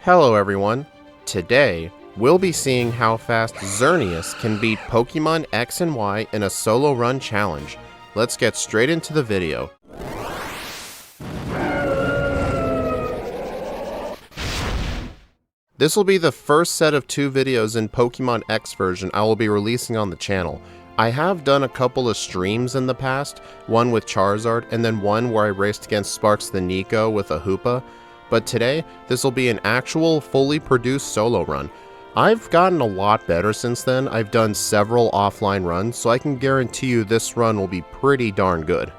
Hello everyone, today we'll be seeing how fast Xerneas can beat Pokemon X and Y in a solo run challenge. Let's get straight into the video. This will be the first set of 2 videos in Pokemon X version I will be releasing on the channel. I have done a couple of streams in the past, one with Charizard and then one where I raced against Sparks the Nico with a Hoopa. But today, this will be an actual fully produced solo run. I've gotten a lot better since then. I've done several offline runs, so I can guarantee you this run will be pretty darn good.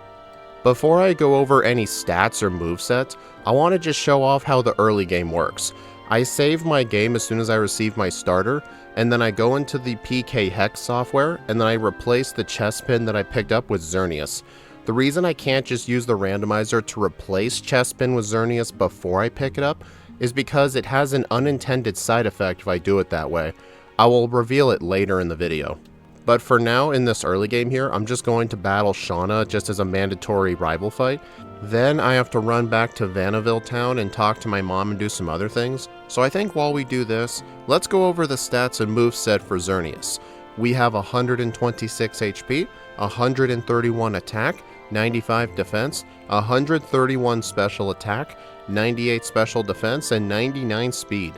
Before I go over any stats or movesets, I want to just show off how the early game works. I save my game as soon as I receive my starter, and then I go into the PK Hex software, and then I replace the chest pin that I picked up with Xerneas. The reason I can't just use the randomizer to replace Chespin with Xerneas before I pick it up is because it has an unintended side effect if I do it that way. I will reveal it later in the video. But for now, in this early game here, I'm just going to battle Shauna just as a mandatory rival fight. Then I have to run back to Vanillville Town and talk to my mom and do some other things. So I think while we do this, let's go over the stats and moveset for Xerneas. We have 126 HP, 131 attack, 95 defense, 131 special attack, 98 special defense, and 99 speed.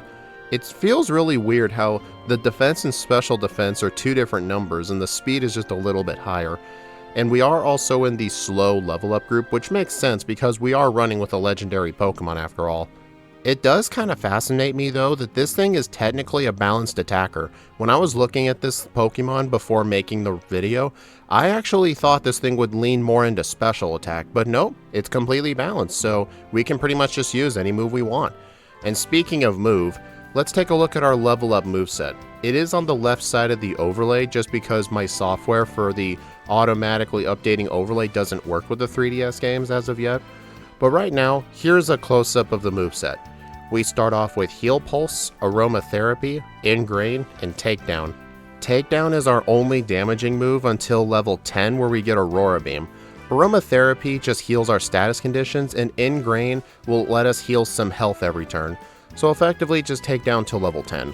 It feels really weird how the defense and special defense are 2 different numbers and the speed is just a little bit higher. And we are also in the slow level up group, which makes sense because we are running with a legendary Pokemon after all. It does kind of fascinate me though that this thing is technically a balanced attacker. When I was looking at this Pokemon before making the video, I actually thought this thing would lean more into special attack, but nope, it's completely balanced, so we can pretty much just use any move we want. And speaking of move, let's take a look at our level up moveset. It is on the left side of the overlay just because my software for the automatically updating overlay doesn't work with the 3DS games as of yet. But right now, here's a close-up of the moveset. We start off with Heal Pulse, Aromatherapy, Ingrain, and Takedown. Takedown is our only damaging move until level 10 where we get Aurora Beam. Aromatherapy just heals our status conditions, and Ingrain will let us heal some health every turn. So effectively just Takedown till level 10.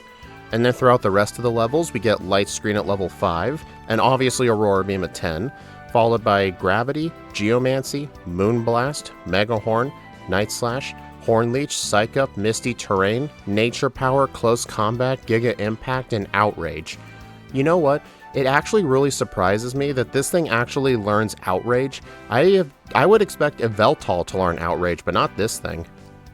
And then throughout the rest of the levels, we get Light Screen at level 5, and obviously Aurora Beam at 10, followed by Gravity, Geomancy, Moonblast, Mega Horn, Night Slash, Horn Leech, Psych Up, Misty Terrain, Nature Power, Close Combat, Giga Impact, and Outrage. You know what? It actually really surprises me that this thing actually learns Outrage. I would expect Yveltal to learn Outrage, but not this thing.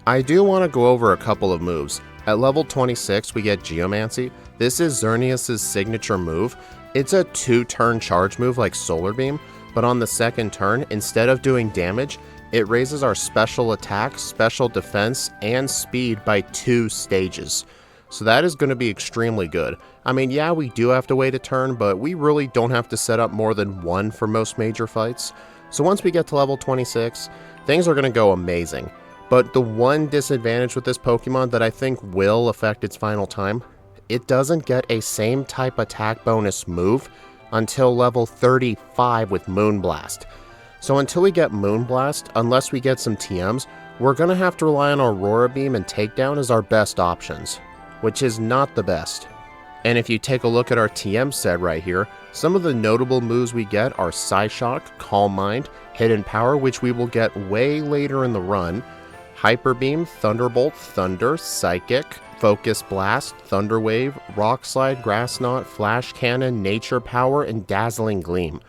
I do want to go over a couple of moves. At level 26, we get Geomancy. This is Xerneas' signature move. It's a 2-turn charge move like Solar Beam, but on the second turn, instead of doing damage, it raises our special attack, special defense, and speed by 2 stages. So that is going to be extremely good. I mean, yeah, we do have to wait a turn, but we really don't have to set up more than 1 for most major fights. So once we get to level 26, things are going to go amazing. But the one disadvantage with this Pokemon that I think will affect its final time, it doesn't get a same type attack bonus move until level 35 with Moonblast. So until we get Moonblast, unless we get some TMs, we're going to have to rely on Aurora Beam and Takedown as our best options, which is not the best. And if you take a look at our TM set right here, some of the notable moves we get are Psyshock, Calm Mind, Hidden Power, which we will get way later in the run, Hyper Beam, Thunderbolt, Thunder, Psychic, Focus Blast, Thunder Wave, Rock Slide, Grass Knot, Flash Cannon, Nature Power, and Dazzling Gleam.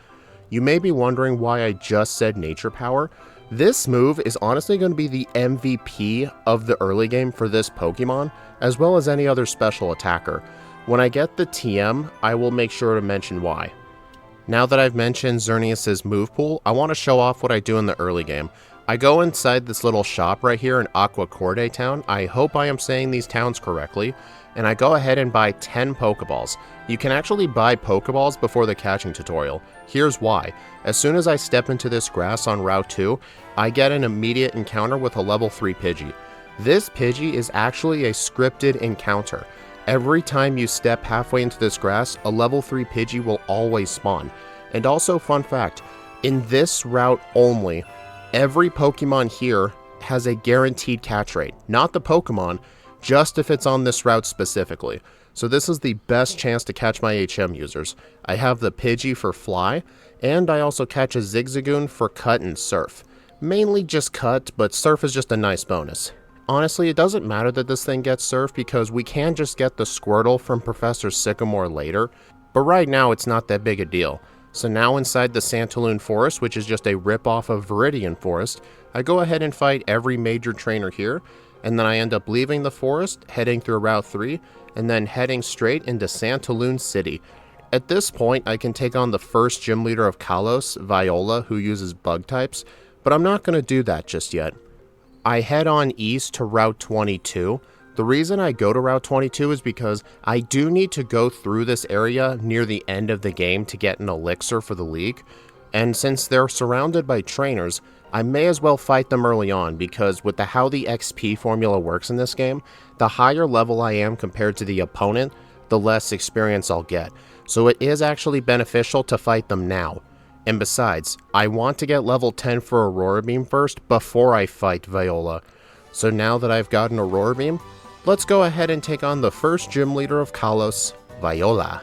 You may be wondering why I just said Nature Power. This move is honestly going to be the MVP of the early game for this Pokemon, as well as any other special attacker. When I get the TM, I will make sure to mention why. Now that I've mentioned Xerneas' move pool, I want to show off what I do in the early game. I go inside this little shop right here in Aqua Corday Town. I hope I am saying these towns correctly. And I go ahead and buy 10 Pokeballs. You can actually buy Pokeballs before the catching tutorial. Here's why. As soon as I step into this grass on Route 2, I get an immediate encounter with a level 3 Pidgey. This Pidgey is actually a scripted encounter. Every time you step halfway into this grass, a level 3 Pidgey will always spawn. And also, fun fact, in this route only, every Pokemon here has a guaranteed catch rate. Not the Pokemon, just if it's on this route specifically. So this is the best chance to catch my HM users. I have the Pidgey for Fly, and I also catch a Zigzagoon for Cut and Surf. Mainly just Cut, but Surf is just a nice bonus. Honestly, it doesn't matter that this thing gets Surf because we can just get the Squirtle from Professor Sycamore later, but right now it's not that big a deal. So now inside the Santaloon Forest, which is just a ripoff of Viridian Forest, I go ahead and fight every major trainer here, and then I end up leaving the forest, heading through Route 3, and then heading straight into Santaloon City. At this point, I can take on the first gym leader of Kalos, Viola, who uses bug types, but I'm not going to do that just yet. I head on east to Route 22. The reason I go to Route 22 is because I do need to go through this area near the end of the game to get an elixir for the league, and since they're surrounded by trainers, I may as well fight them early on because with how the XP formula works in this game, the higher level I am compared to the opponent, the less experience I'll get. So it is actually beneficial to fight them now. And besides, I want to get level 10 for Aurora Beam first before I fight Viola. So now that I've gotten Aurora Beam, let's go ahead and take on the first gym leader of Kalos, Viola.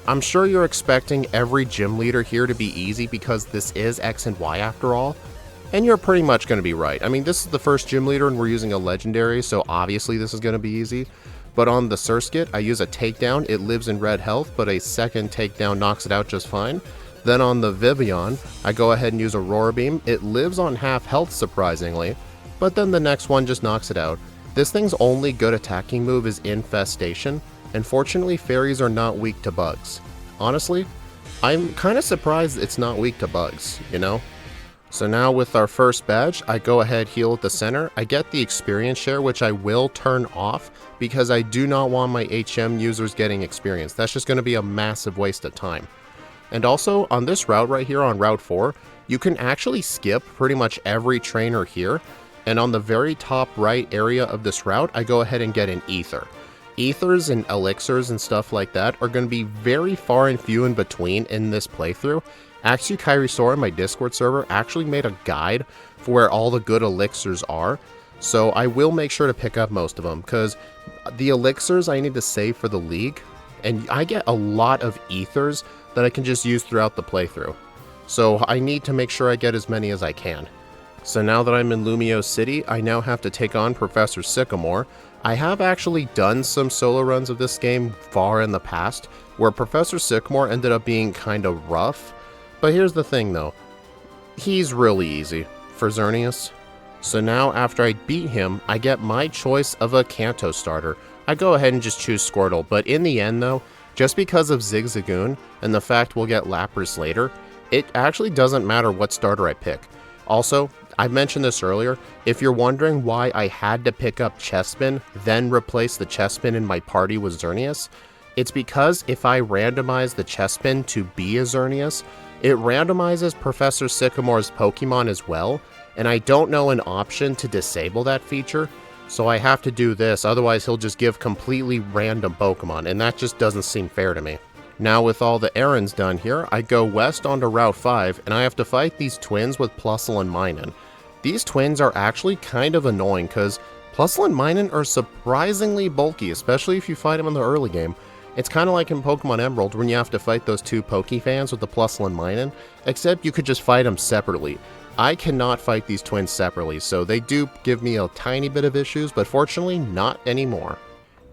I'm sure you're expecting every gym leader here to be easy because this is X and Y after all, and you're pretty much going to be right. I mean, this is the first gym leader and we're using a legendary, so obviously this is going to be easy. But on the Surskit, I use a takedown, it lives in red health, but a second takedown knocks it out just fine. Then on the Vivian, I go ahead and use Aurora Beam, it lives on half health surprisingly, but then the next one just knocks it out. This thing's only good attacking move is Infestation, and fortunately fairies are not weak to bugs. Honestly, I'm kind of surprised it's not weak to bugs, you know? So now with our first badge, I go ahead, heal at the center, I get the experience share which I will turn off because I do not want my HM users getting experience. That's just going to be a massive waste of time. And also on this route right here on Route 4, you can actually skip pretty much every trainer here, and on the very top right area of this route, I go ahead and get an Ether. Ethers and elixirs and stuff like that are going to be very far and few in between in this playthrough. Axu Kairi Sora, my Discord server, actually made a guide for where all the good elixirs are, so I will make sure to pick up most of them, because the elixirs I need to save for the league, and I get a lot of ethers that I can just use throughout the playthrough. So I need to make sure I get as many as I can. So now that I'm in Lumio City, I now have to take on Professor Sycamore. I have actually done some solo runs of this game far in the past, where Professor Sycamore ended up being kind of rough. But here's the thing though, he's really easy for Xerneas. So now after I beat him, I get my choice of a Kanto starter. I go ahead and just choose Squirtle, but in the end though, just because of Zigzagoon and the fact we'll get Lapras later, it actually doesn't matter what starter I pick. Also, I mentioned this earlier, if you're wondering why I had to pick up Chespin, then replace the Chespin in my party with Xerneas, it's because if I randomize the Chespin to be a Xerneas, it randomizes Professor Sycamore's Pokemon as well, and I don't know an option to disable that feature, so I have to do this, otherwise he'll just give completely random Pokemon, and that just doesn't seem fair to me. Now with all the errands done here, I go west onto Route 5, and I have to fight these twins with Plusle and Minun. These twins are actually kind of annoying, because Plusle and Minun are surprisingly bulky, especially if you fight them in the early game. It's kind of like in Pokemon Emerald when you have to fight those two Pokefans with the Plusle and Minun, except you could just fight them separately. I cannot fight these twins separately, so they do give me a tiny bit of issues, but fortunately not anymore.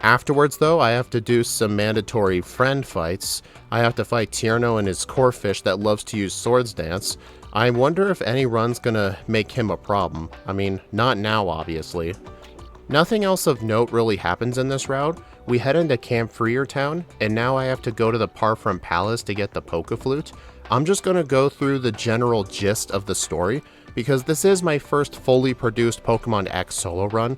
Afterwards though, I have to do some mandatory friend fights. I have to fight Tierno and his Corphish that loves to use Swords Dance. I wonder if any run's gonna make him a problem. I mean, not now obviously. Nothing else of note really happens in this route. We head into Camp Freer Town, and now I have to go to the Parfum Palace to get the Pokeflute. I'm just gonna go through the general gist of the story, because this is my first fully produced Pokemon X solo run.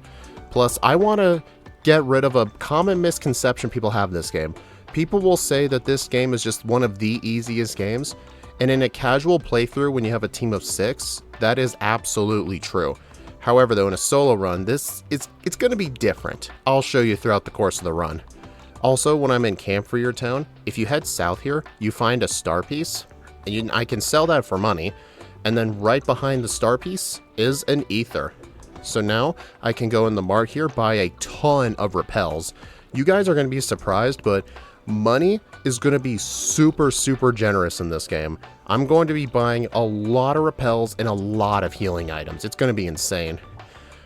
Plus, I want to get rid of a common misconception people have in this game. People will say that this game is just one of the easiest games, and in a casual playthrough when you have a team of 6, that is absolutely true. However though, in a solo run, it's going to be different. I'll show you throughout the course of the run. Also, when I'm in Camp for Your Town, if you head south here, you find a star piece, and I can sell that for money, and then right behind the star piece is an ether. So now I can go in the mart here, buy a ton of repels. You guys are going to be surprised, but money is going to be super generous in this game. I'm going to be buying a lot of repels and a lot of healing items. It's going to be insane.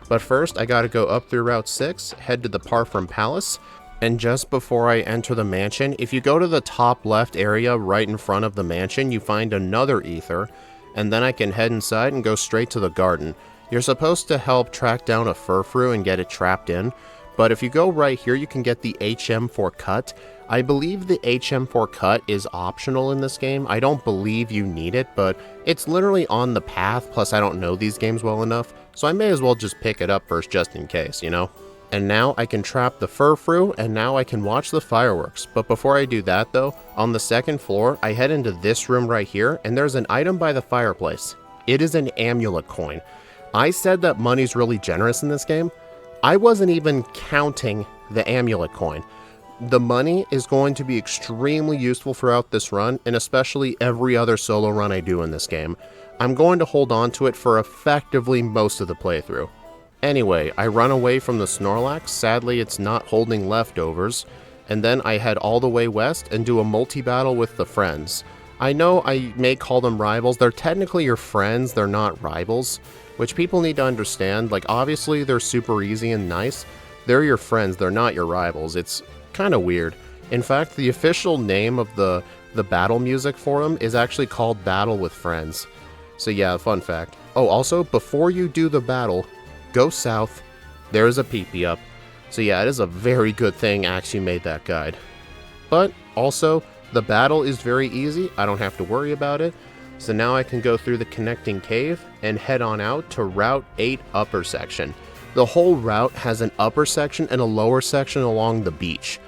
But first, I got to go up through Route 6, head to the Parfum Palace, and just before I enter the mansion, if you go to the top left area right in front of the mansion, you find another ether, and then I can head inside and go straight to the garden. You're supposed to help track down a furfrou and get it trapped in, but if you go right here, you can get the HM4 cut. I believe the HM4 cut is optional in this game. I don't believe you need it, but it's literally on the path, plus I don't know these games well enough, so I may as well just pick it up first just in case, you know? And now I can trap the furfrou, and now I can watch the fireworks. But before I do that though, on the second floor, I head into this room right here, and there's an item by the fireplace. It is an amulet coin. I said that money's really generous in this game. I wasn't even counting the amulet coin. The money is going to be extremely useful throughout this run, and especially every other solo run I do in this game. I'm going to hold on to it for effectively most of the playthrough. Anyway, I run away from the Snorlax, sadly it's not holding leftovers, and then I head all the way west and do a multi-battle with the friends. I know I may call them rivals, they're technically your friends, they're not rivals, which people need to understand. Like, obviously they're super easy and nice, they're your friends, they're not your rivals. It's kind of weird. In fact, the official name of the battle music for them is actually called Battle with Friends. So yeah, fun fact. Oh, also, before you do the battle, go south, there's a peepee up. So yeah, it is a very good thing Axie made that guide. But also, the battle is very easy, I don't have to worry about it. So now I can go through the connecting cave and head on out to Route 8 upper section. The whole route has an upper section and a lower section along the beach.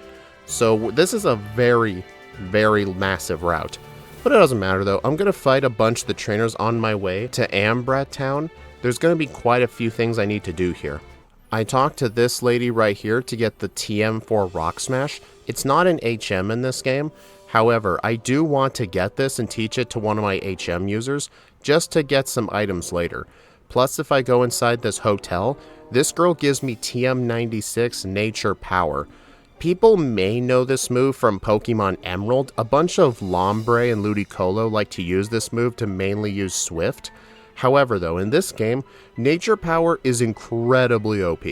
So this is a very massive route. But it doesn't matter though, I'm going to fight a bunch of the trainers on my way to Ambrat Town. There's going to be quite a few things I need to do here. I talked to this lady right here to get the TM4 Rock Smash. It's not an HM in this game. However, I do want to get this and teach it to one of my HM users just to get some items later. Plus, if I go inside this hotel, this girl gives me TM96 Nature Power. People may know this move from Pokemon Emerald. A bunch of Lombre and Ludicolo like to use this move to mainly use Swift. However though, in this game, Nature Power is incredibly OP.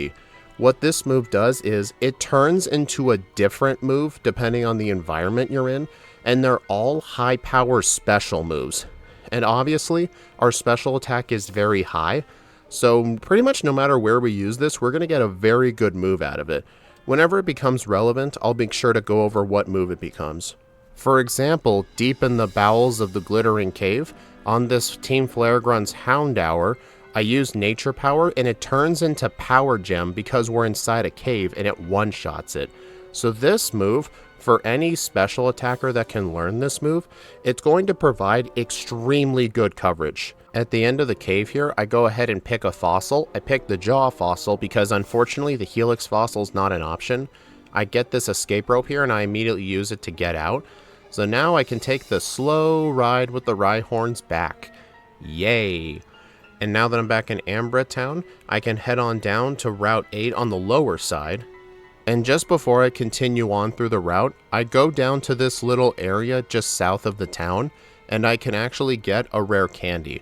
What this move does is, it turns into a different move depending on the environment you're in, and they're all high power special moves. And obviously, our special attack is very high, so pretty much no matter where we use this, we're going to get a very good move out of it. Whenever it becomes relevant, I'll make sure to go over what move it becomes. For example, deep in the bowels of the Glittering Cave, on this Team Flaregrun's Houndour, I use Nature Power and it turns into Power Gem because we're inside a cave and it one-shots it. So this move, for any special attacker that can learn this move, it's going to provide extremely good coverage. At the end of the cave here, I go ahead and pick a fossil. I pick the Jaw fossil because unfortunately the Helix fossil is not an option. I get this escape rope here and I immediately use it to get out. So now I can take the slow ride with the Rhyhorns back. Yay! And now that I'm back in Ambrat Town, I can head on down to Route 8 on the lower side. And just before I continue on through the route, I go down to this little area just south of the town, and I can actually get a rare candy.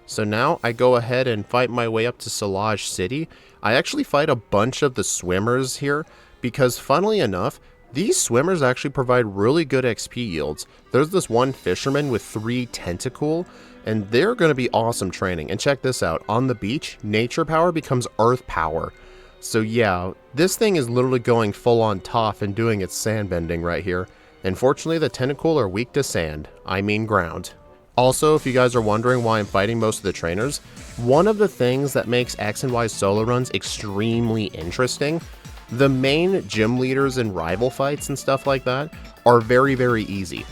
So now I go ahead and fight my way up to Solage City. I actually fight a bunch of the swimmers here, because funnily enough, these swimmers actually provide really good XP yields. There's this one fisherman with 3 Tentacool, and they're going to be awesome training. And check this out, on the beach, Nature Power becomes Earth Power. So yeah, this thing is literally going full on Toph and doing its sand bending right here. Unfortunately, the Tentacool are weak to sand, I mean ground. Also, if you guys are wondering why I'm fighting most of the trainers, one of the things that makes X and Y solo runs extremely interesting, the main gym leaders and rival fights and stuff like that are very easy.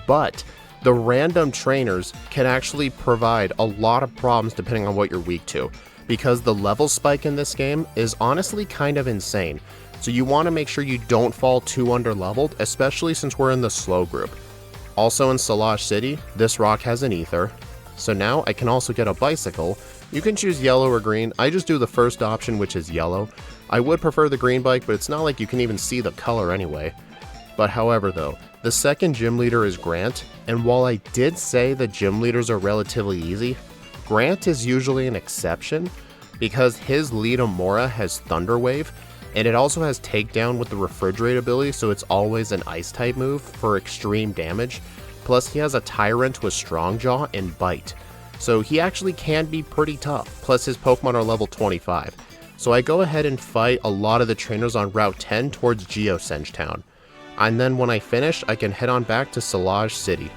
But the random trainers can actually provide a lot of problems depending on what you're weak to, because the level spike in this game is honestly kind of insane. so you want to make sure you don't fall too underleveled, especially since we're in the slow group. Also in Solage City, this rock has an ether, so now I can also get a bicycle. You can choose yellow or green. I just do the first option, which is yellow. I would prefer the green bike, but it's not like you can even see the color anyway. But however though, the second gym leader is Grant, and while I did say the gym leaders are relatively easy, Grant is usually an exception because his lead Amora has Thunder Wave, and it also has Takedown with the Refrigerate ability, so it's always an ice type move for extreme damage. Plus he has a Tyrant with Strong Jaw and Bite, so he actually can be pretty tough, plus his Pokemon are level 25. So I go ahead and fight a lot of the trainers on Route 10 towards Geosenge Town. And then when I finish, I can head on back to Solage City.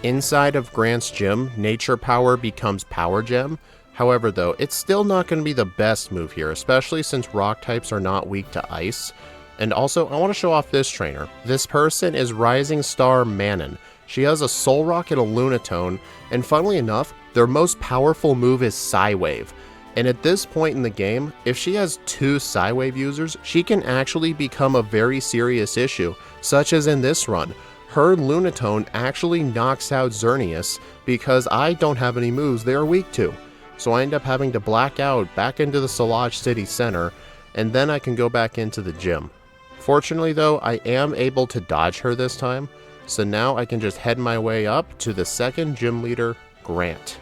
Inside of Grant's gym, Nature Power becomes Power Gem. However though, it's still not going to be the best move here, especially since rock types are not weak to ice. And also, I want to show off this trainer. This person is Rising Star Manon. She has a Soul Rock and a Lunatone, and funnily enough, their most powerful move is Psywave. And at this point in the game, if she has 2 Psywave users, she can actually become a very serious issue, such as in this run. Her Lunatone actually knocks out Xerneas because I don't have any moves they are weak to. So I end up having to black out back into the Solage City Center, and then I can go back into the gym. Fortunately though, I am able to dodge her this time, so now I can just head my way up to the second gym leader, Grant.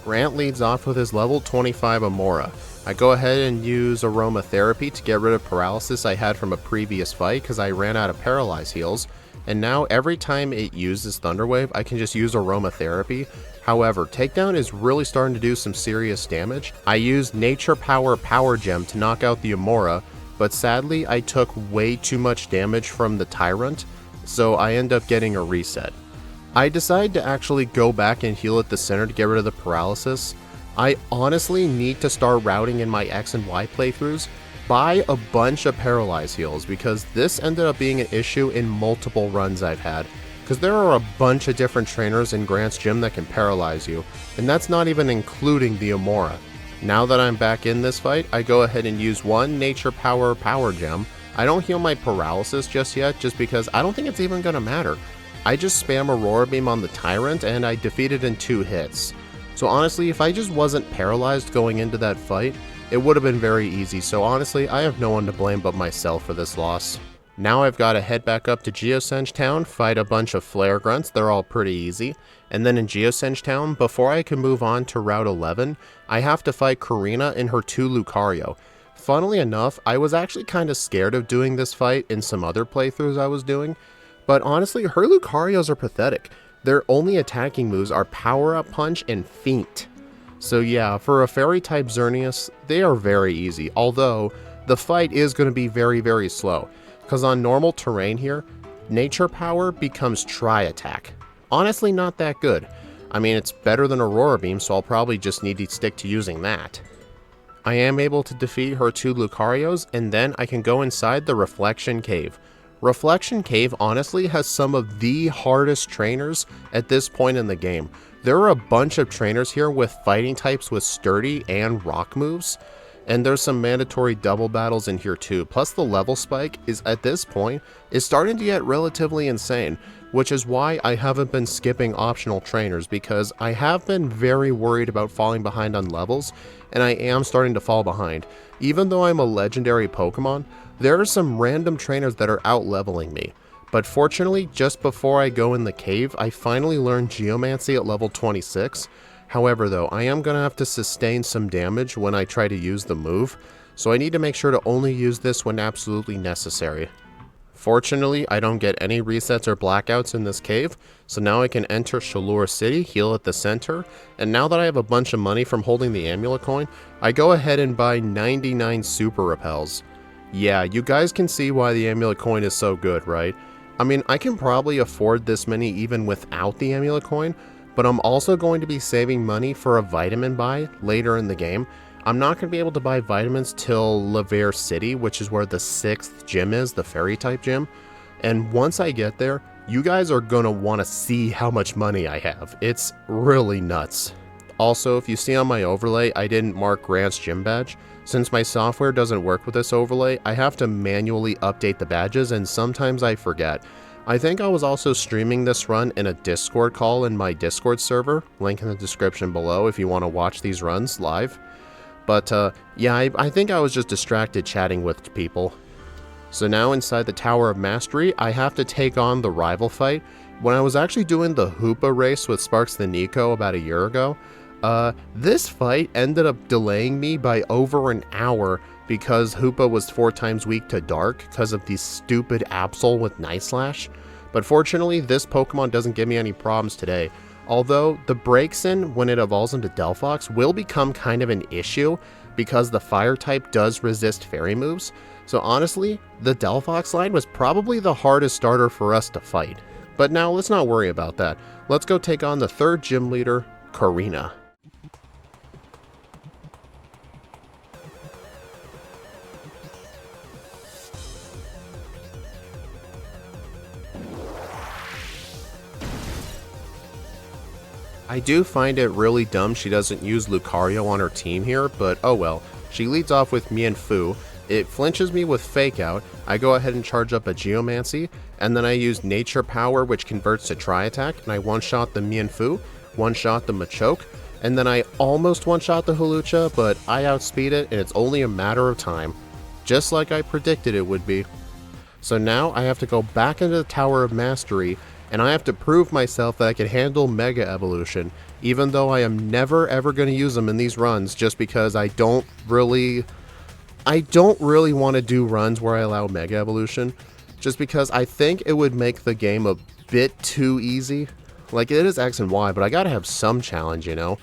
Grant leads off with his level 25 Amora. I go ahead and use Aromatherapy to get rid of paralysis I had from a previous fight because I ran out of Paralyze heals, and now every time it uses Thunder Wave I can just use Aromatherapy. However, Takedown is really starting to do some serious damage. I used Nature Power Power Gem to knock out the Amora, but sadly I took way too much damage from the Tyrant, so I end up getting a reset. I decide to actually go back and heal at the center to get rid of the paralysis. I honestly need to start routing in my X and Y playthroughs, buy a bunch of Paralyze heals, because this ended up being an issue in multiple runs I've had. Because there are a bunch of different trainers in Grant's gym that can paralyze you, and that's not even including the Amora. Now that I'm back in this fight, I go ahead and use one Nature Power Power Gem. I don't heal my paralysis just yet, just because I don't think it's even going to matter. I just spam Aurora Beam on the Tyrant and I defeat it in 2 hits. So honestly, if I just wasn't paralyzed going into that fight, it would have been very easy. So honestly, I have no one to blame but myself for this loss. Now I've got to head back up to Geosenge Town, fight a bunch of Flare Grunts, they're all pretty easy. And then in Geosenge Town, before I can move on to Route 11, I have to fight Korrina and her 2 Lucario. Funnily enough, I was actually kind of scared of doing this fight in some other playthroughs I was doing. But honestly, her Lucarios are pathetic. Their only attacking moves are Power Up Punch and Feint. So yeah, for a Fairy type Xerneas, they are very easy, although the fight is going to be very, very slow. Because on normal terrain here, Nature Power becomes Tri-Attack. Honestly, not that good. I mean, it's better than Aurora Beam, so I'll probably just need to stick to using that. I am able to defeat her 2 Lucarios, and then I can go inside the Reflection Cave. Reflection Cave honestly has some of the hardest trainers at this point in the game. There are a bunch of trainers here with fighting types with sturdy and rock moves, and there's some mandatory double battles in here too. Plus the level spike is at this point is starting to get relatively insane, which is why I haven't been skipping optional trainers, because I have been very worried about falling behind on levels, and I am starting to fall behind. Even though I'm a legendary Pokemon, there are some random trainers that are out-leveling me. But fortunately, just before I go in the cave, I finally learned Geomancy at level 26. However though, I am going to have to sustain some damage when I try to use the move, so I need to make sure to only use this when absolutely necessary. Fortunately, I don't get any resets or blackouts in this cave, so now I can enter Chaleur City, heal at the center, and now that I have a bunch of money from holding the amulet coin, I go ahead and buy 99 Super Repels. Yeah, you guys can see why the amulet coin is so good, right? I mean, I can probably afford this many even without the amulet coin, but I'm also going to be saving money for a vitamin buy later in the game. I'm not going to be able to buy vitamins till Lavere City, which is where the 6th gym is, the fairy type gym. And once I get there, you guys are gonna want to see how much money I have. It's really nuts. Also, if you see on my overlay, I didn't mark Grant's gym badge. Since my software doesn't work with this overlay, I have to manually update the badges, and sometimes I forget. I think I was also streaming this run in a Discord call in my Discord server, link in the description below if you want to watch these runs live. But yeah, I think I was just distracted chatting with people. So now inside the Tower of Mastery, I have to take on the rival fight. When I was actually doing the Hoopa race with Sparks the Nico about a year ago, this fight ended up delaying me by over an hour because Hoopa was 4 times weak to Dark because of the stupid Absol with Night Slash. But fortunately, this Pokemon doesn't give me any problems today. Although, the Breaksin, when it evolves into Delphox, will become kind of an issue because the Fire type does resist Fairy moves. So honestly, the Delphox line was probably the hardest starter for us to fight. But now, let's not worry about that. Let's go take on the 3rd gym leader, Korrina. I do find it really dumb she doesn't use Lucario on her team here, but oh well. She leads off with Mienfoo, it flinches me with Fake Out, I go ahead and charge up a Geomancy, and then I use Nature Power which converts to Tri-Attack, and I one-shot the Mienfoo, one-shot the Machoke, and then I almost one-shot the Hawlucha, but I outspeed it and it's only a matter of time. Just like I predicted it would be. So now I have to go back into the Tower of Mastery, and I have to prove myself that I can handle Mega Evolution, even though I am never ever going to use them in these runs just because I don't really want to do runs where I allow Mega Evolution, just because I think it would make the game a bit too easy. Like, it is X and Y, but I gotta have some challenge, you know?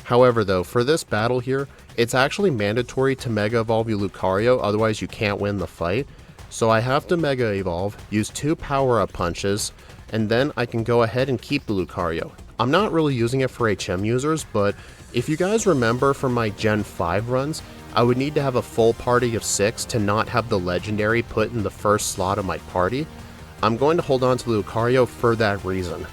However though, for this battle here, it's actually mandatory to Mega Evolve your Lucario, otherwise you can't win the fight. So I have to Mega Evolve, use 2 power-up punches, and then I can go ahead and keep the Lucario. I'm not really using it for HM users, but if you guys remember from my Gen 5 runs, I would need to have a full party of 6 to not have the legendary put in the first slot of my party. I'm going to hold on to Lucario for that reason.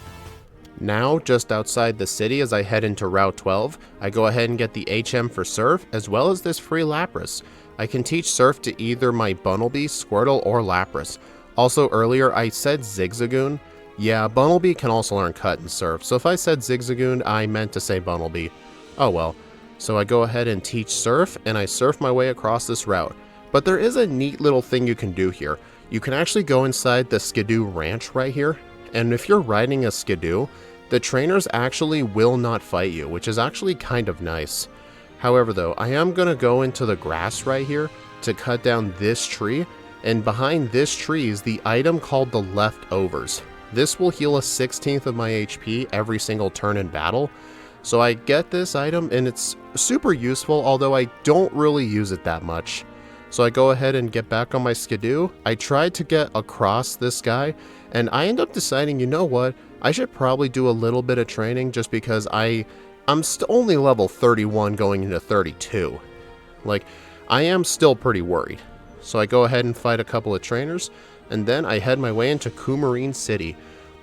Now, just outside the city as I head into Route 12, I go ahead and get the HM for Surf, as well as this free Lapras. I can teach Surf to either my Bunnelby, Squirtle, or Lapras. Also earlier I said Zigzagoon. Yeah, Bunnelby can also learn Cut and Surf, so if I said Zigzagoon, I meant to say Bunnelby. Oh well. So I go ahead and teach Surf, and I surf my way across this route. But there is a neat little thing you can do here. You can actually go inside the Skidoo Ranch right here, and if you're riding a Skidoo, the trainers actually will not fight you, which is actually kind of nice. However though, I am going to go into the grass right here to cut down this tree, and behind this tree is the item called the Leftovers. This will heal a 16th of my HP every single turn in battle. So I get this item and it's super useful, although I don't really use it that much. So I go ahead and get back on my Skidoo. I tried to get across this guy and I end up deciding, you know what, I should probably do a little bit of training just because I'm only level 31 going into 32. Like, I am still pretty worried. So I go ahead and fight a couple of trainers, and then I head my way into Coumarine City.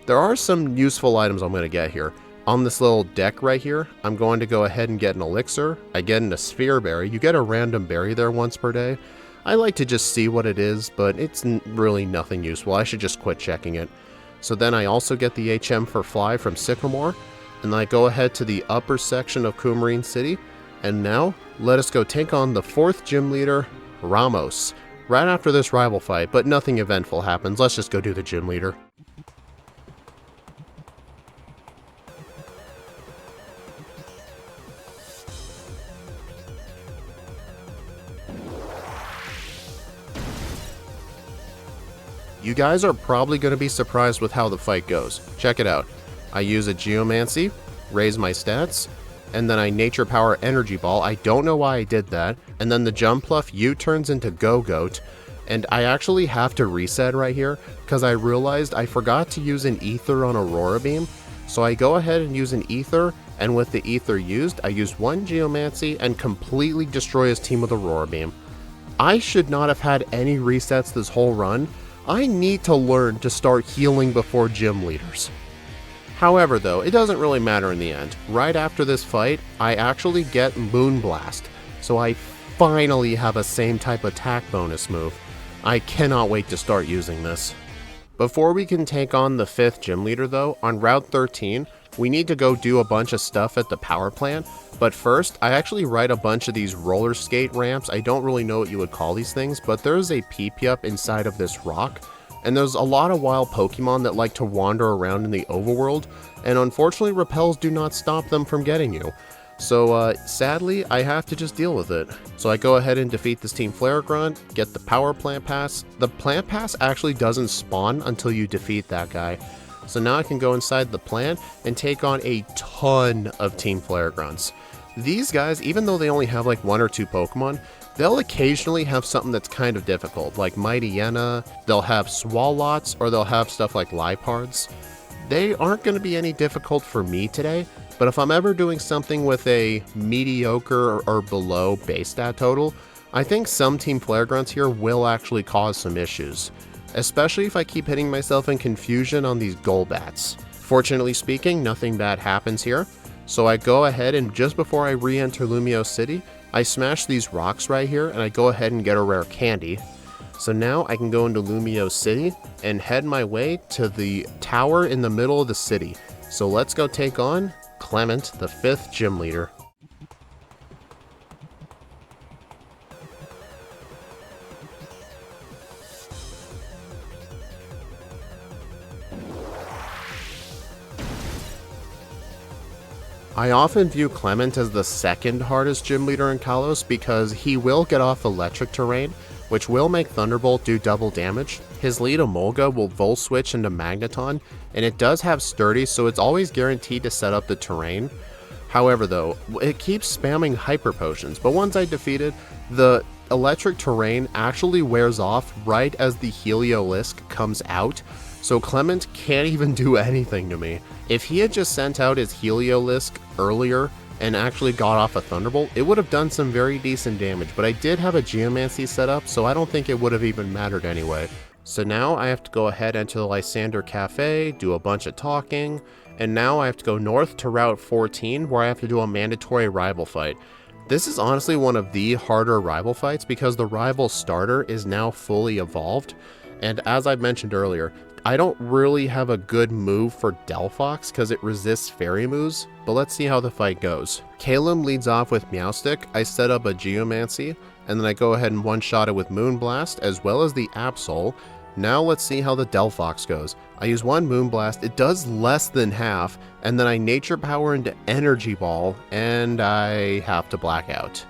There are some useful items I'm going to get here. On this little deck right here, I'm going to go ahead and get an elixir. I get in a sphere berry. You get a random berry there once per day. I like to just see what it is, but it's really nothing useful. I should just quit checking it. So then I also get the HM for Fly from Sycamore, and I go ahead to the upper section of Coumarine City, and now let us go take on the 4th gym leader, Ramos. Right after this rival fight, but nothing eventful happens. Let's just go do the gym leader. You guys are probably going to be surprised with how the fight goes. Check it out. I use a Geomancy, raise my stats, and then I Nature Power Energy Ball. I don't know why I did that. And then the Jumpluff U turns into Go-Goat. And I actually have to reset right here because I realized I forgot to use an Ether on Aurora Beam. So I go ahead and use an Ether, and with the Ether used, I use 1 Geomancy and completely destroy his team with Aurora Beam. I should not have had any resets this whole run, I need to learn to start healing before gym leaders. However though, it doesn't really matter in the end. Right after this fight, I actually get Moonblast, so I finally have a same type attack bonus move. I cannot wait to start using this. Before we can take on the 5th gym leader though, on Route 13, we need to go do a bunch of stuff at the power plant, but first, I actually ride a bunch of these roller skate ramps. I don't really know what you would call these things, but there's a Piplup inside of this rock, and there's a lot of wild Pokemon that like to wander around in the overworld, and unfortunately repels do not stop them from getting you. So sadly, I have to just deal with it. So I go ahead and defeat this Team Flare Grunt, get the Power Plant Pass. The Plant Pass actually doesn't spawn until you defeat that guy. So now I can go inside the plant and take on a ton of Team Flare Grunts. These guys, even though they only have like 1 or 2 Pokemon, they'll occasionally have something that's kind of difficult, like Mightyena, they'll have Swallots, or they'll have stuff like Lipards. They aren't going to be any difficult for me today, but if I'm ever doing something with a mediocre or below base stat total, I think some Team Flare Grunts here will actually cause some issues, especially if I keep hitting myself in confusion on these Golbats. Fortunately speaking, nothing bad happens here, so I go ahead and just before I re-enter Lumio City, I smash these rocks right here and I go ahead and get a rare candy. So now I can go into Lumio City and head my way to the tower in the middle of the city. So let's go take on Clement, the 5th gym leader. I often view Clement as the 2nd hardest gym leader in Kalos because he will get off electric terrain, which will make Thunderbolt do double damage. His lead Emolga will Volt Switch into Magneton, and it does have Sturdy, so it's always guaranteed to set up the terrain. However though, it keeps spamming Hyper Potions, but once I defeat it, the electric terrain actually wears off right as the Heliolisk comes out, so Clement can't even do anything to me. If he had just sent out his Heliolisk earlier and actually got off a Thunderbolt, it would have done some very decent damage, but I did have a Geomancy set up, so I don't think it would have even mattered anyway. So now I have to go ahead into the Lysander Cafe, do a bunch of talking, and now I have to go north to Route 14 where I have to do a mandatory rival fight. This is honestly one of the harder rival fights because the rival starter is now fully evolved, and as I mentioned earlier, I don't really have a good move for Delphox because it resists fairy moves, but let's see how the fight goes. Calum leads off with Meowstic, I set up a Geomancy, and then I go ahead and one-shot it with Moonblast as well as the Absol. Now let's see how the Delphox goes. I use one Moonblast, it does less than half, and then I Nature Power into Energy Ball, and I have to black out.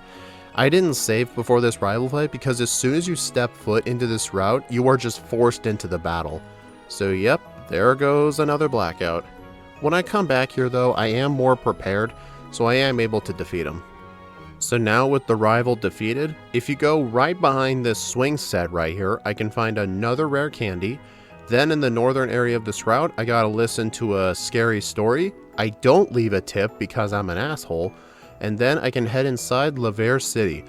I didn't save before this rival fight because as soon as you step foot into this route, you are just forced into the battle. So yep, there goes another blackout. When I come back here though, I am more prepared, so I am able to defeat him. So now with the rival defeated, if you go right behind this swing set right here, I can find another rare candy. Then in the northern area of this route, I gotta listen to a scary story. I don't leave a tip because I'm an asshole. And then I can head inside Laver City.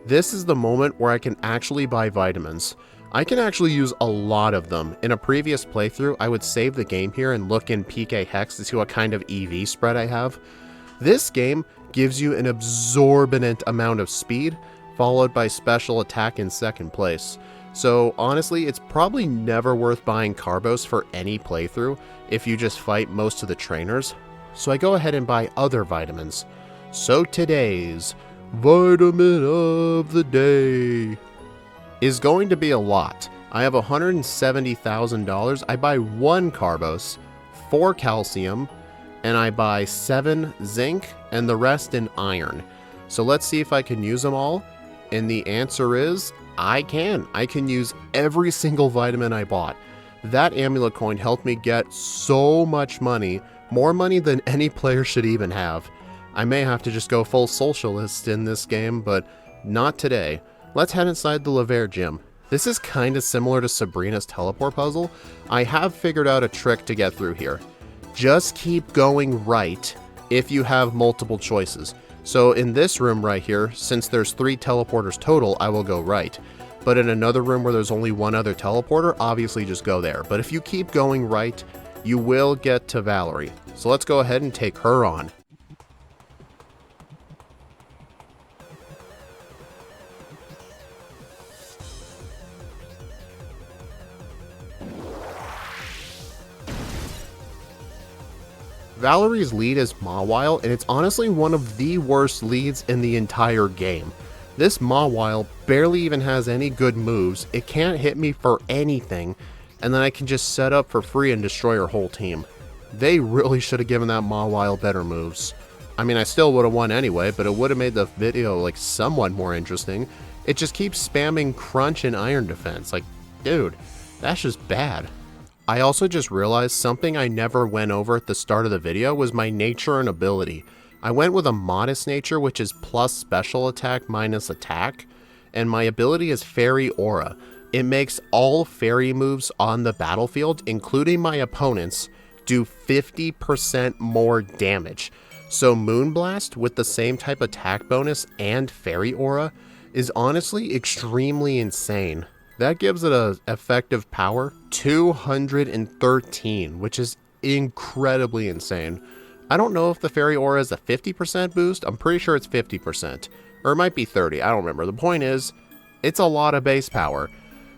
This is the moment where I can actually buy vitamins. I can actually use a lot of them. In a previous playthrough, I would save the game here and look in PK Hex to see what kind of EV spread I have. This game gives you an absorbent amount of speed, followed by special attack in 2nd place. So honestly, it's probably never worth buying Carbos for any playthrough if you just fight most of the trainers. So I go ahead and buy other vitamins. So today's vitamin of the day is going to be a lot. I have $170,000. I buy 1 Carbos, 4 calcium, and I buy 7 zinc and the rest in iron. So let's see if I can use them all. And the answer is I can. I can use every single vitamin I bought. That amulet coin helped me get so much money, more money than any player should even have. I may have to just go full socialist in this game, but not today. Let's head inside the Laver gym. This is kinda similar to Sabrina's teleport puzzle. I have figured out a trick to get through here. Just keep going right if you have multiple choices. So in this room right here, since there's 3 teleporters total, I will go right. but in another room where there's only one other teleporter, obviously just go there. But if you keep going right, you will get to Valerie. So let's go ahead and take her on. Valerie's lead is Mawile, and it's honestly one of the worst leads in the entire game. This Mawile barely even has any good moves, it can't hit me for anything, and then I can just set up for free and destroy her whole team. They really should have given that Mawile better moves. I mean, I still would have won anyway, but it would have made the video like somewhat more interesting. It just keeps spamming Crunch and Iron Defense. Like, dude, that's just bad. I also just realized something I never went over at the start of the video was my nature and ability. I went with a modest nature, which is plus special attack minus attack, and my ability is Fairy Aura. It makes all fairy moves on the battlefield, including my opponents, do 50% more damage. So Moonblast with the same type attack bonus and Fairy Aura is honestly extremely insane. That gives it a effective power 213, which is incredibly insane. I don't know if the Fairy Aura is a 50% boost. I'm pretty sure it's 50%. Or it might be 30. I don't remember. The point is, it's a lot of base power.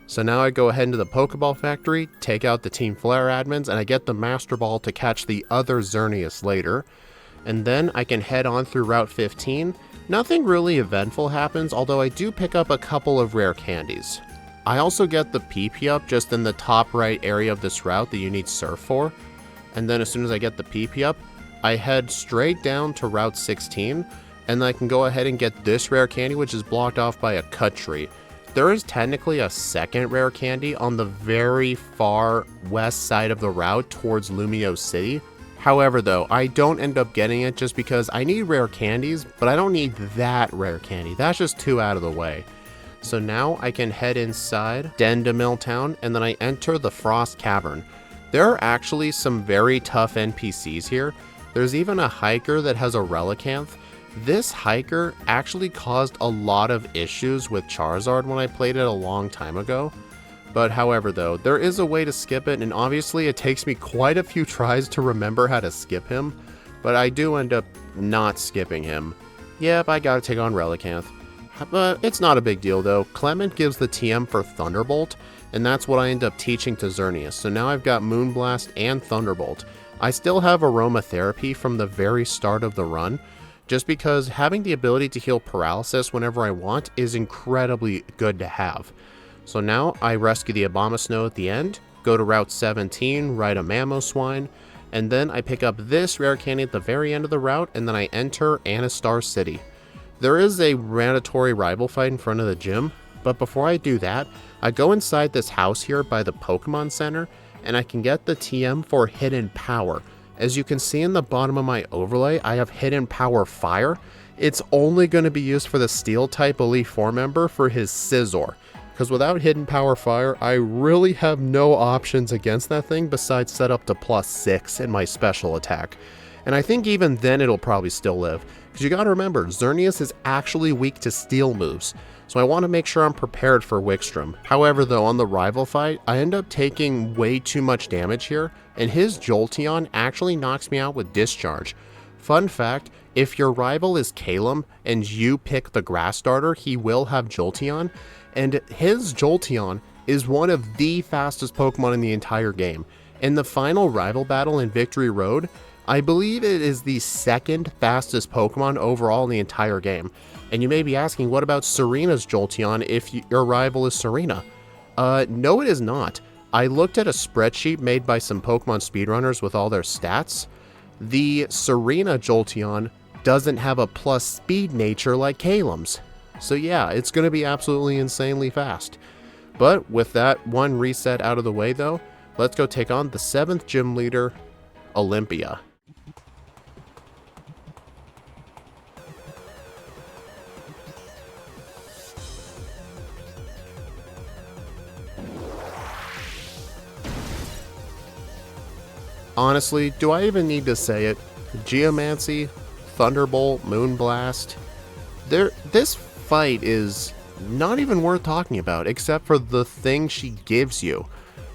So now I go ahead into the Pokeball factory, take out the Team Flare admins, and I get the Master Ball to catch the other Xerneas later. And then I can head on through Route 15. Nothing really eventful happens, although I do pick up a couple of rare candies. I also get the PP up just in the top right area of this route that you need Surf for. And then as soon as I get the PP up, I head straight down to Route 16, and I can go ahead and get this rare candy, which is blocked off by a cut tree. There is technically a second rare candy on the very far west side of the route towards Lumio City. However though, I don't end up getting it just because I need rare candies, but I don't need that rare candy. That's just too out of the way. So now I can head inside Dendamil Town, and then I enter the Frost Cavern. There are actually some very tough NPCs here. There's even a hiker that has a Relicanth. This hiker actually caused a lot of issues with Charizard when I played it a long time ago. But however though, there is a way to skip it, and obviously it takes me quite a few tries to remember how to skip him, but I do end up not skipping him. Yep, I gotta take on Relicanth. But it's not a big deal though. Clement gives the TM for Thunderbolt, and that's what I end up teaching to Xerneas. So now I've got Moonblast and Thunderbolt. I still have Aromatherapy from the very start of the run, just because having the ability to heal paralysis whenever I want is incredibly good to have. So now I rescue the Abomasnow at the end, go to Route 17, ride a Mamoswine, and then I pick up this rare candy at the very end of the route, and then I enter Anastar City. There is a mandatory rival fight in front of the gym, but before I do that, I go inside this house here by the Pokemon Center, and I can get the TM for Hidden Power. As you can see in the bottom of my overlay, I have Hidden Power Fire. It's only going to be used for the Steel type Elite Four member for his Scizor, because without Hidden Power Fire, I really have no options against that thing besides set up to +6 in my special attack. And I think even then it'll probably still live. Because you gotta remember, Xerneas is actually weak to steel moves, so I want to make sure I'm prepared for Wickstrom. However though, on the rival fight, I end up taking way too much damage here, and his Jolteon actually knocks me out with Discharge. Fun fact, if your rival is Calum and you pick the Grass Starter, he will have Jolteon, and his Jolteon is one of the fastest Pokemon in the entire game. In the final rival battle in Victory Road, I believe it is the second fastest Pokemon overall in the entire game. And you may be asking, what about Serena's Jolteon if your rival is Serena? No it is not. I looked at a spreadsheet made by some Pokemon speedrunners with all their stats. The Serena Jolteon doesn't have a plus speed nature like Calum's. So yeah, it's going to be absolutely insanely fast. But with that one reset out of the way though, let's go take on the 7th gym leader, Olympia. Honestly, do I even need to say it? Geomancy, Thunderbolt, Moonblast. This fight is not even worth talking about, except for the thing she gives you.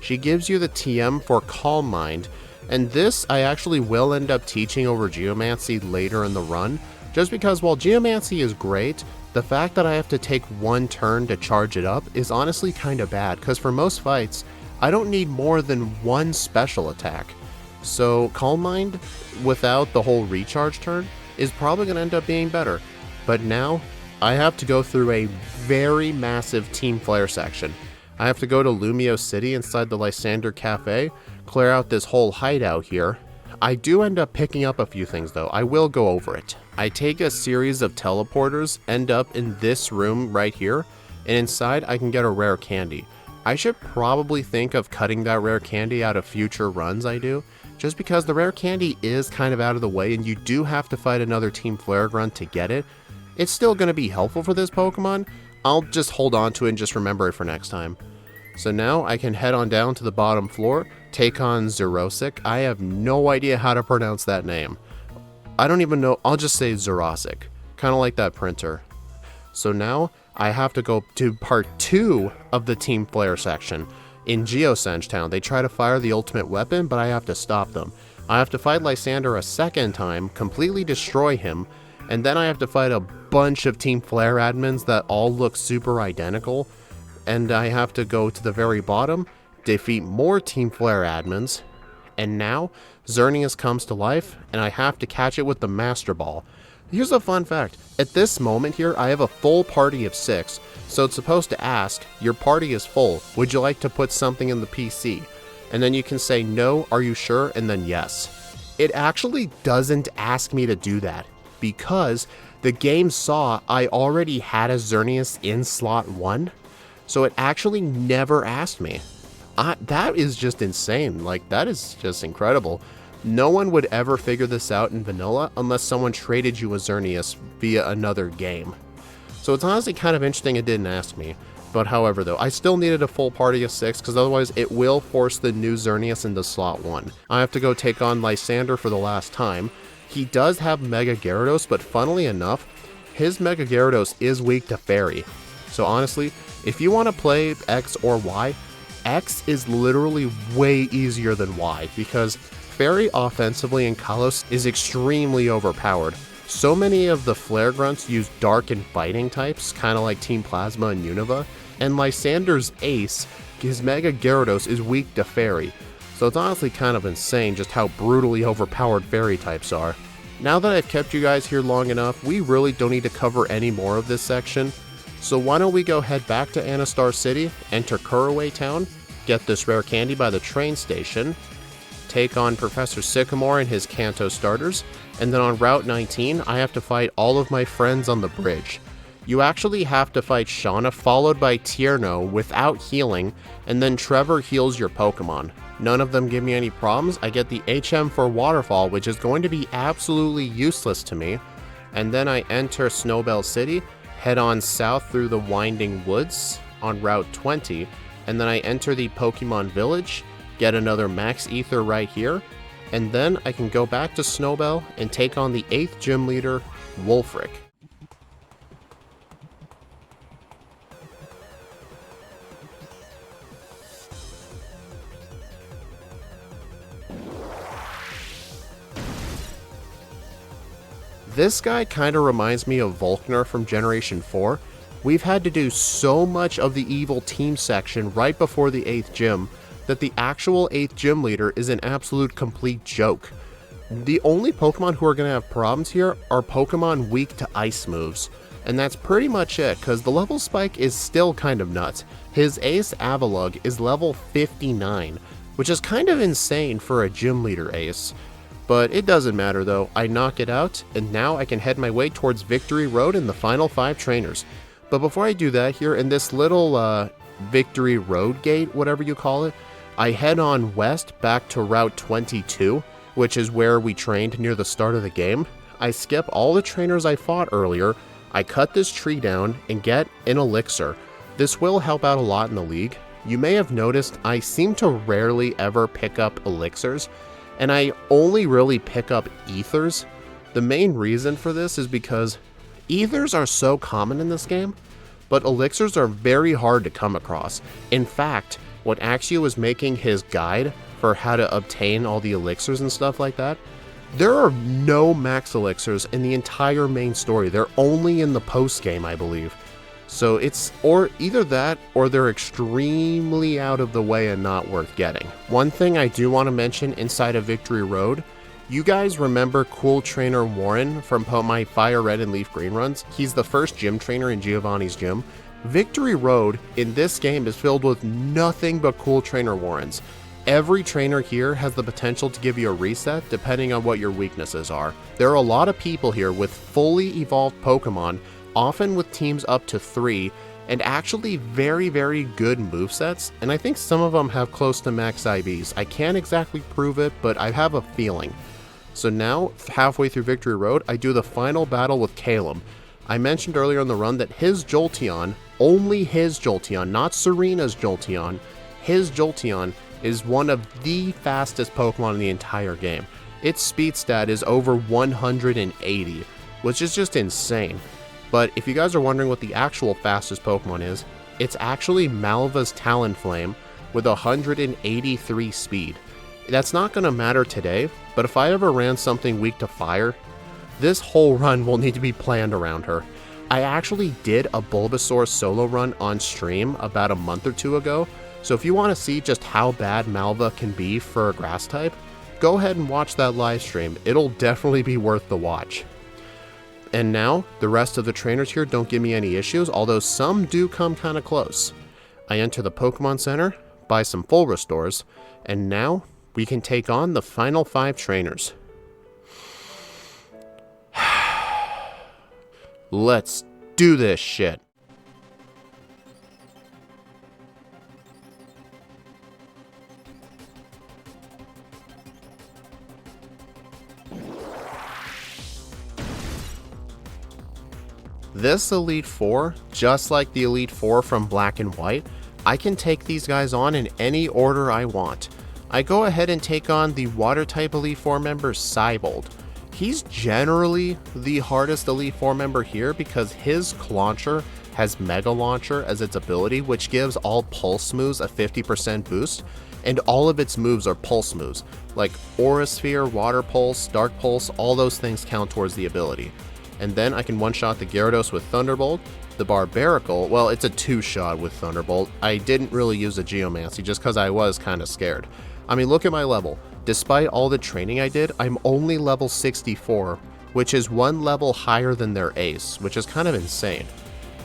She gives you the TM for Calm Mind, and this I actually will end up teaching over Geomancy later in the run, just because while Geomancy is great, the fact that I have to take one turn to charge it up is honestly kinda bad, because for most fights, I don't need more than one special attack. So Calm Mind, without the whole recharge turn, is probably going to end up being better. But now, I have to go through a very massive Team Flare section. I have to go to Lumio City inside the Lysander Cafe, clear out this whole hideout here. I do end up picking up a few things though, I will go over it. I take a series of teleporters, end up in this room right here, and inside I can get a rare candy. I should probably think of cutting that rare candy out of future runs I do, just because the rare candy is kind of out of the way and you do have to fight another Team Flare grunt to get it. It's still going to be helpful for this Pokemon. I'll just hold on to it and just remember it for next time. So now I can head on down to the bottom floor, take on Xerosic. I have no idea how to pronounce that name. I don't even know, I'll just say Xerosic, kind of like that printer. So now I have to go to part 2 of the Team Flare section. In Geosenge Town, they try to fire the ultimate weapon, but I have to stop them. I have to fight Lysander a second time, completely destroy him, and then I have to fight a bunch of Team Flare admins that all look super identical, and I have to go to the very bottom, defeat more Team Flare admins, and now Xerneas comes to life, and I have to catch it with the Master Ball. Here's a fun fact. At this moment here, I have a full party of 6, so it's supposed to ask, your party is full, would you like to put something in the PC? And then you can say no, are you sure, and then yes. It actually doesn't ask me to do that, because the game saw I already had a Xerneas in slot 1, so it actually never asked me. That is just insane, like that is just incredible. No one would ever figure this out in vanilla unless someone traded you a Xerneas via another game. So it's honestly kind of interesting it didn't ask me. But however though, I still needed a full party of 6 because otherwise it will force the new Xerneas into slot 1. I have to go take on Lysander for the last time. He does have Mega Gyarados, but funnily enough, his Mega Gyarados is weak to Fairy. So honestly, if you want to play X or Y, X is literally way easier than Y because Fairy offensively in Kalos is extremely overpowered. So many of the Flare Grunts use Dark and Fighting types, kind of like Team Plasma and Unova, and Lysander's Ace, his Mega Gyarados, is weak to Fairy. So it's honestly kind of insane just how brutally overpowered Fairy types are. Now that I've kept you guys here long enough, we really don't need to cover any more of this section. So why don't we go head back to Anastar City, enter Kuraway Town, get this rare candy by the train station, take on Professor Sycamore and his Kanto starters, and then on Route 19, I have to fight all of my friends on the bridge. You actually have to fight Shauna followed by Tierno without healing, and then Trevor heals your Pokemon. None of them give me any problems. I get the HM for Waterfall, which is going to be absolutely useless to me. And then I enter Snowbell City, head on south through the winding woods on Route 20, and then I enter the Pokemon Village, get another Max Ether right here, and then I can go back to Snowbell and take on the 8th gym leader, Wolfric. This guy kind of reminds me of Volkner from Generation 4. We've had to do so much of the evil team section right before the 8th gym that the actual 8th gym leader is an absolute complete joke. The only Pokemon who are going to have problems here are Pokemon weak to ice moves. And that's pretty much it, because the level spike is still kind of nuts. His ace Avalugg is level 59, which is kind of insane for a gym leader ace. But it doesn't matter though, I knock it out, and now I can head my way towards Victory Road and the final 5 trainers. But before I do that, here in this little Victory Road gate, whatever you call it, I head on west back to Route 22, which is where we trained near the start of the game. I skip all the trainers I fought earlier, I cut this tree down, and get an elixir. This will help out a lot in the league. You may have noticed I seem to rarely ever pick up elixirs, and I only really pick up ethers. The main reason for this is because ethers are so common in this game, but elixirs are very hard to come across. In fact, when Axio was making his guide for how to obtain all the elixirs and stuff like that, there are no max elixirs in the entire main story. They're only in the post game, I believe. So it's or either that or they're extremely out of the way and not worth getting. One thing I do want to mention inside of Victory Road, you guys remember Cool Trainer Warren from my Fire Red and Leaf Green runs? He's the first gym trainer in Giovanni's gym. Victory Road in this game is filled with nothing but Cool Trainer Warrens. Every trainer here has the potential to give you a reset depending on what your weaknesses are. There are a lot of people here with fully evolved Pokemon, often with teams up to 3, and actually very, very good movesets, and I think some of them have close to max IVs. I can't exactly prove it, but I have a feeling. So now, halfway through Victory Road, I do the final battle with Calum. I mentioned earlier in the run that his Jolteon, only his Jolteon, not Serena's Jolteon, his Jolteon is one of the fastest Pokemon in the entire game. Its speed stat is over 180, which is just insane. But if you guys are wondering what the actual fastest Pokemon is, it's actually Malva's Talonflame with 183 speed. That's not going to matter today, but if I ever ran something weak to fire, this whole run will need to be planned around her. I actually did a Bulbasaur solo run on stream about a month or two ago, so if you want to see just how bad Malva can be for a grass type, go ahead and watch that live stream. It'll definitely be worth the watch. And now, the rest of the trainers here don't give me any issues, although some do come kind of close. I enter the Pokemon Center, buy some full restores, and now we can take on the final 5 trainers. Let's do this shit. This Elite Four, just like the Elite Four from Black and White, I can take these guys on in any order I want. I go ahead and take on the Water type Elite Four member Cybold. He's generally the hardest Elite Four member here because his Clauncher has Mega Launcher as its ability, which gives all Pulse moves a 50% boost, and all of its moves are Pulse moves, like Aura Sphere, Water Pulse, Dark Pulse, all those things count towards the ability. And then I can one-shot the Gyarados with Thunderbolt. The Barbaracle, well, it's a 2-shot with Thunderbolt. I didn't really use a Geomancy just because I was kind of scared. I mean, look at my level. Despite all the training I did, I'm only level 64, which is 1 level higher than their ace, which is kind of insane.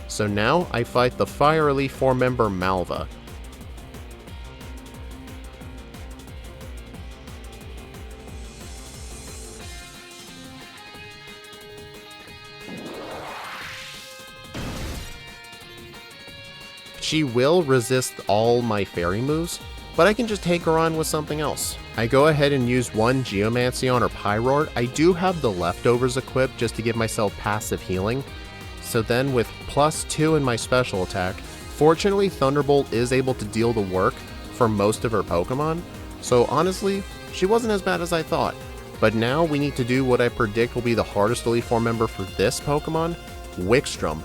So now I fight the Fire Elite Four member Malva. She will resist all my fairy moves, but I can just take her on with something else. I go ahead and use 1 Geomancy on her Pyroar. I do have the leftovers equipped just to give myself passive healing. So then with +2 in my special attack, fortunately Thunderbolt is able to deal the work for most of her Pokemon. So honestly, she wasn't as bad as I thought. But now we need to do what I predict will be the hardest Elite Four member for this Pokemon, Wixstrom.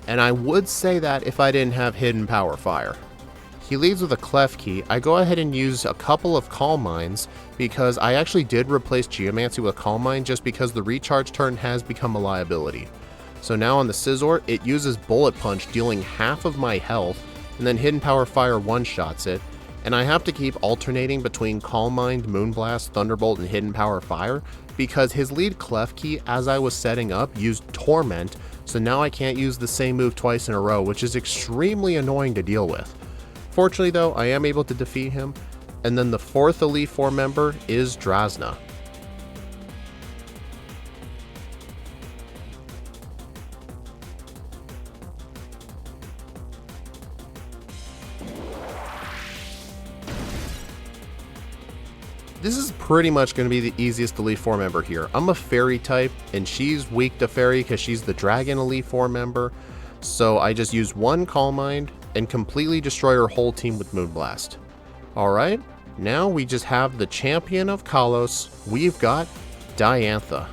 And I would say that if I didn't have Hidden Power Fire. He leads with a Klefki. I go ahead and use a couple of Calm Minds because I actually did replace Geomancy with Calm Mind just because the recharge turn has become a liability. So now on the Scizor, it uses Bullet Punch, dealing half of my health, and then Hidden Power Fire one-shots it, and I have to keep alternating between Calm Mind, Moonblast, Thunderbolt, and Hidden Power Fire because his lead Klefki, as I was setting up, used Torment, so now I can't use the same move twice in a row, which is extremely annoying to deal with. Fortunately though, I am able to defeat him, and then the 4th Elite Four member is Drasna. This is pretty much going to be the easiest Elite Four member here. I'm a Fairy type, and she's weak to Fairy because she's the Dragon Elite Four member. So I just use 1 Calm Mind, and completely destroy her whole team with Moonblast. Alright, now we just have the champion of Kalos. We've got Diantha.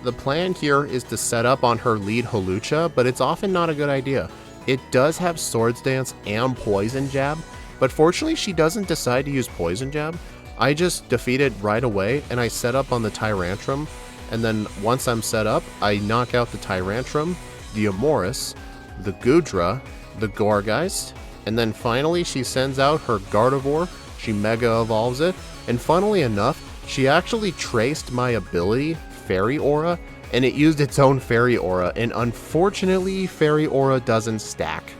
The plan here is to set up on her lead Hawlucha, but it's often not a good idea. It does have Swords Dance and Poison Jab, but fortunately she doesn't decide to use Poison Jab. I just defeat it right away and I set up on the Tyrantrum, and then once I'm set up, I knock out the Tyrantrum, the Amoris, the Goodra, the Gourgeist, and then finally she sends out her Gardevoir, she Mega Evolves it, and funnily enough, she actually traced my ability, Fairy Aura, and it used its own Fairy Aura, and unfortunately Fairy Aura doesn't stack.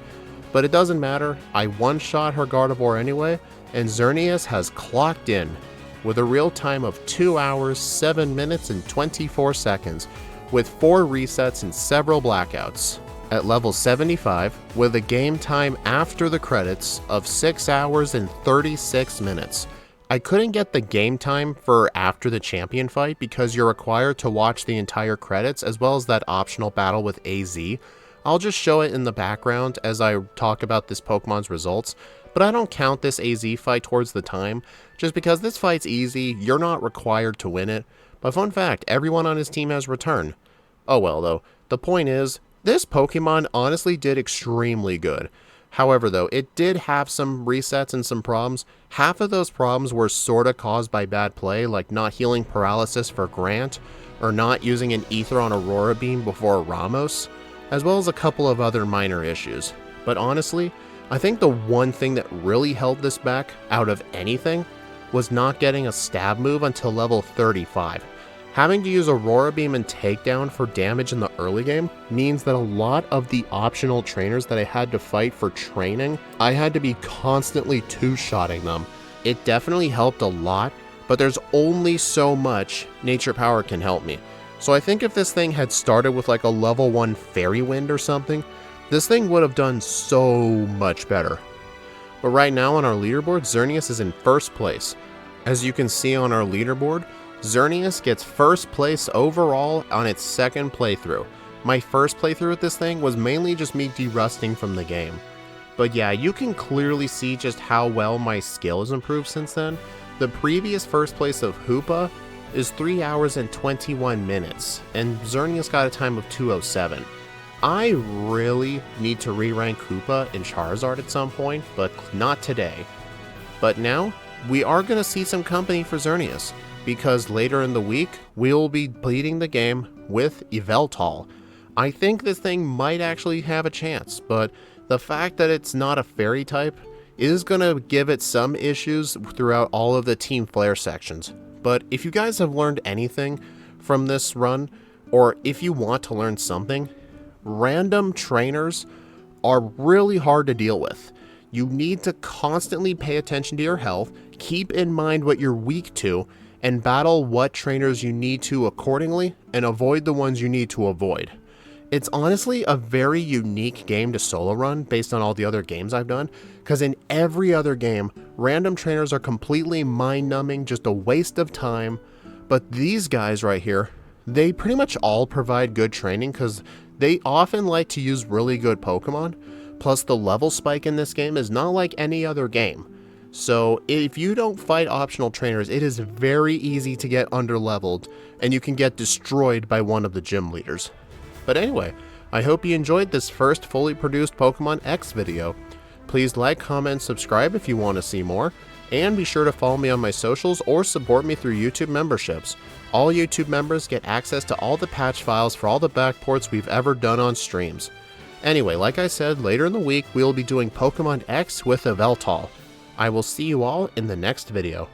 But it doesn't matter, I one-shot her Gardevoir anyway, and Xerneas has clocked in with a real time of 2 hours, 7 minutes, and 24 seconds, with 4 resets and several blackouts. At level 75, with a game time after the credits of 6 hours and 36 minutes. I couldn't get the game time for after the champion fight because you're required to watch the entire credits as well as that optional battle with AZ. I'll just show it in the background as I talk about this Pokemon's results, but I don't count this AZ fight towards the time, just because this fight's easy, you're not required to win it. But fun fact, everyone on his team has returned. Oh well though, the point is, this Pokemon honestly did extremely good. However though, it did have some resets and some problems. Half of those problems were sorta caused by bad play, like not healing Paralysis for Grant, or not using an Ether on Aurora Beam before Ramos, as well as a couple of other minor issues. But honestly, I think the one thing that really held this back out of anything was not getting a stab move until level 35. Having to use Aurora Beam and Takedown for damage in the early game means that a lot of the optional trainers that I had to fight for training, I had to be constantly two-shotting them. It definitely helped a lot, but there's only so much Nature Power can help me. So I think if this thing had started with like a level 1 Fairy Wind or something, this thing would have done so much better. But right now on our leaderboard, Xerneas is in first place. As you can see on our leaderboard, Xerneas gets first place overall on its second playthrough. My first playthrough with this thing was mainly just me derusting from the game. But yeah, you can clearly see just how well my skill has improved since then. The previous first place of Hoopa is 3 hours and 21 minutes, and Xerneas got a time of 2:07. I really need to re-rank Hoopa and Charizard at some point, but not today. But now, we are going to see some company for Xerneas, because later in the week, we'll be beating the game with Yveltal. I think this thing might actually have a chance, but the fact that it's not a fairy type is going to give it some issues throughout all of the Team Flare sections. But if you guys have learned anything from this run, or if you want to learn something, random trainers are really hard to deal with. You need to constantly pay attention to your health, keep in mind what you're weak to, and battle what trainers you need to accordingly, and avoid the ones you need to avoid. It's honestly a very unique game to solo run based on all the other games I've done, because in every other game, random trainers are completely mind-numbing, just a waste of time, but these guys right here, they pretty much all provide good training because they often like to use really good Pokemon, plus the level spike in this game is not like any other game. So if you don't fight optional trainers, it is very easy to get underleveled, and you can get destroyed by one of the gym leaders. But anyway, I hope you enjoyed this first fully produced Pokemon X video. Please like, comment, subscribe if you want to see more, and be sure to follow me on my socials or support me through YouTube memberships. All YouTube members get access to all the patch files for all the backports we've ever done on streams. Anyway, like I said, later in the week we will be doing Pokemon X with Yveltal. I will see you all in the next video.